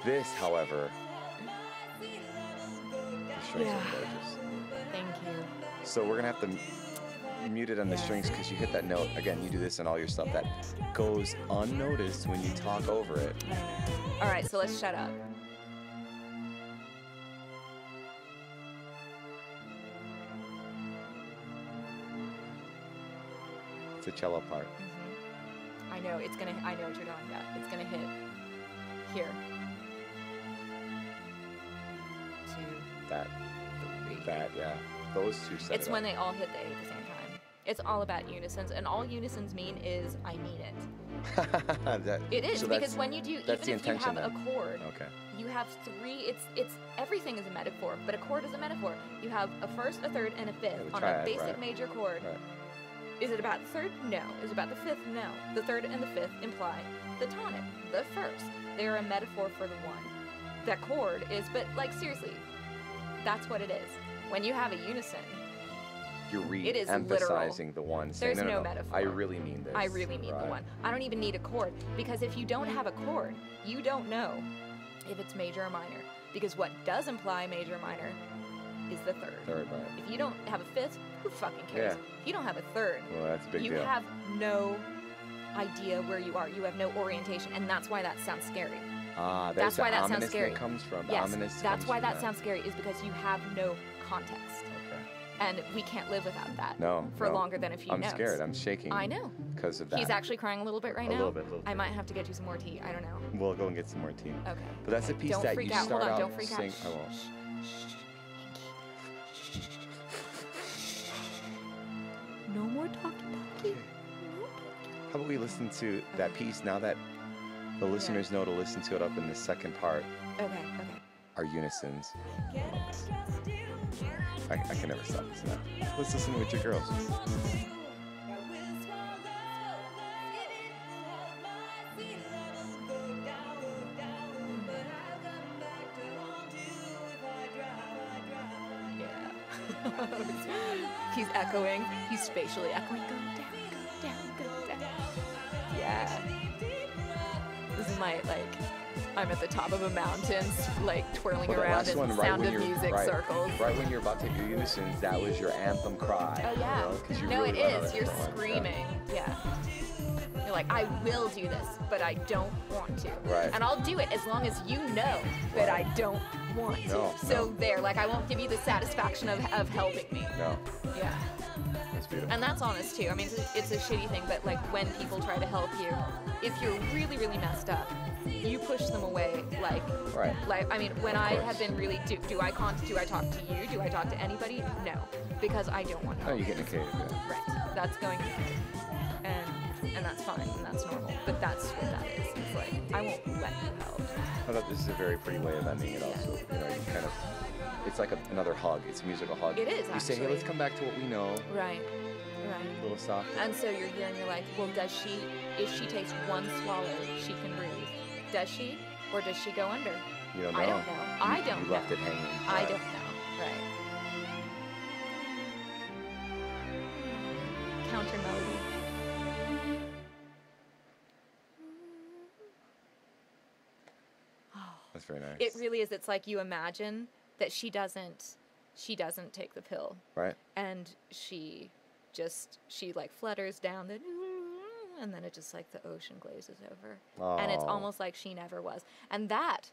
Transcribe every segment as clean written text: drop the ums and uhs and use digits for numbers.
This, however, the strings are gorgeous. Thank you. So we're gonna have to mute it on the strings because you hit that note. Again, you do this in all your stuff that goes unnoticed when you talk over it. All right, so let's shut up. It's a cello part. I know it's gonna. I know what you're talking about. It's gonna hit here. 2, That, 3. that, yeah. Those two set It's it when up. they all hit the A at the same time. It's all about unisons, and all unisons mean is I mean it. It is, so because when you do, even that's the if you have intention a chord, Okay. you have 3. It's everything is a metaphor, but a chord is a metaphor. You have a first, a third, and a fifth Yeah, the on triad, a basic right. major chord. Right. Is it about the third? No. Is it about the fifth? No. The third and the fifth imply the tonic, the first. They are a metaphor for the one. That chord is, but like seriously, that's what it is. When you have a unison, You're it is re-emphasizing the one. Saying, There's no, no metaphor. I really mean this. I really mean the one. I don't even need a chord, because if you don't have a chord, you don't know if it's major or minor. Because what does imply major or minor is the third. Third, right. If you don't have a fifth, who fucking cares? Yeah. If you don't have a third, Well, that's a big you deal. have no idea where you are. You have no orientation, and that's why that sounds scary. Ah, That's why that sounds ominous scary. That comes from. Yes, Ominous that's comes why from that sounds scary, is because you have no context. Okay. And we can't live without that No. for no. longer than a few I'm notes. scared. I'm shaking. I know. Because of that. He's actually crying a little bit right A now. little bit. I might have to get you some more tea. I don't know. We'll go and get some more tea. Okay. But that's a piece Don't that freak you out. start Hold on. out Don't freak out. sing. Shh, I won't. shh, shh, shh. No more talkie. No talkie. How about we listen to that piece now that the listeners know to listen to it up in the second part? Okay. Are unisons. I can never stop this now. Let's listen with your girls. Yeah. He's echoing. He's spatially echoing. Go down, go down, go down. Yeah. This is my, I'm at the top of a mountain, twirling Well, that around last in one, the right sound when of you're- music right- circles. Right when you're about to hit your unisons, that was your anthem cry. Oh, yeah. You know, 'cause you No, really it went on is. it You're for one. screaming. Yeah. You're like, I will do this, but I don't want to. Right. And I'll do it as long as you know that I don't want to. No, So no. there, I won't give you the satisfaction of helping me. No, Yeah. that's beautiful. And that's honest too. I mean, it's a shitty thing, but when people try to help you, if you're really, really messed up, you push them away. Right. I mean, when Of I course. have been really, do I talk to you? Do I talk to anybody? No, because I don't want to. Oh, you get in a cave, yeah. Right. That's going to be, and that's fine, and that's normal. But that's what that is. It's I won't let you help. I thought this is a very pretty way of ending it also. You know, you kind of, it's like another hug. It's a musical hug. It is, You say, hey, actually. let's come back to what we know. Right. A little soft. And so you're here and you're like, well, if she takes one swallow, she can breathe. Does she? Or does she go under? You don't know. I don't know. I don't You know. left it hanging. I Right. don't know. Right. Counter melody. That's very nice. It really is. It's like you imagine that she doesn't take the pill. Right? And she flutters down and then it just the ocean glazes over. And it's Oh. almost like she never was. And that,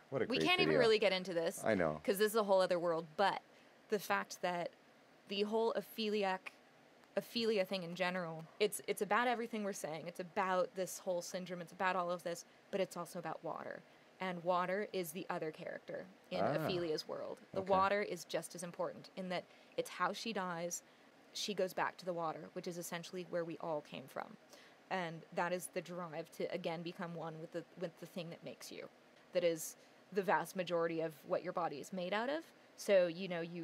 What a we great can't even video. really get into this. I know. Because this is a whole other world. But the fact that the whole ophelia thing in general, it's about everything we're saying. It's about this whole syndrome. It's about all of this. But it's also about water. And water is the other character in Ophelia's world. The Okay. water is just as important in that it's how she dies. She goes back to the water, which is essentially where we all came from. And that is the drive to, again, become one with the thing that makes you. That is the vast majority of what your body is made out of. So,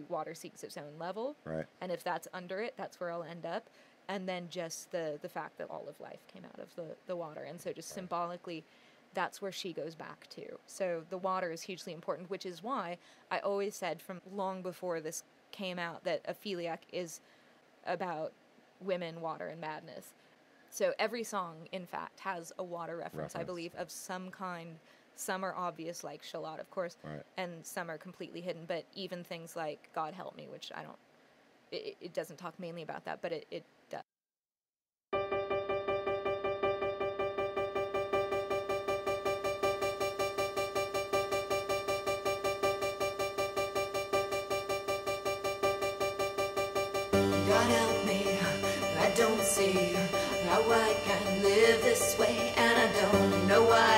water seeks its own level. Right. And if that's under it, that's where I'll end up. And then just the fact that all of life came out of the water. And so just symbolically, that's where she goes back to. So the water is hugely important, which is why I always said from long before this came out that opheliac is about women, water, and madness. So every song, in fact, has a water reference, I believe, of some kind, Some are obvious, like Shalot, of course, Right. and some are completely hidden. But even things like God Help Me, which I don't, it doesn't talk mainly about that, but it does. God help me, I don't see how I can live this way, and I don't know why.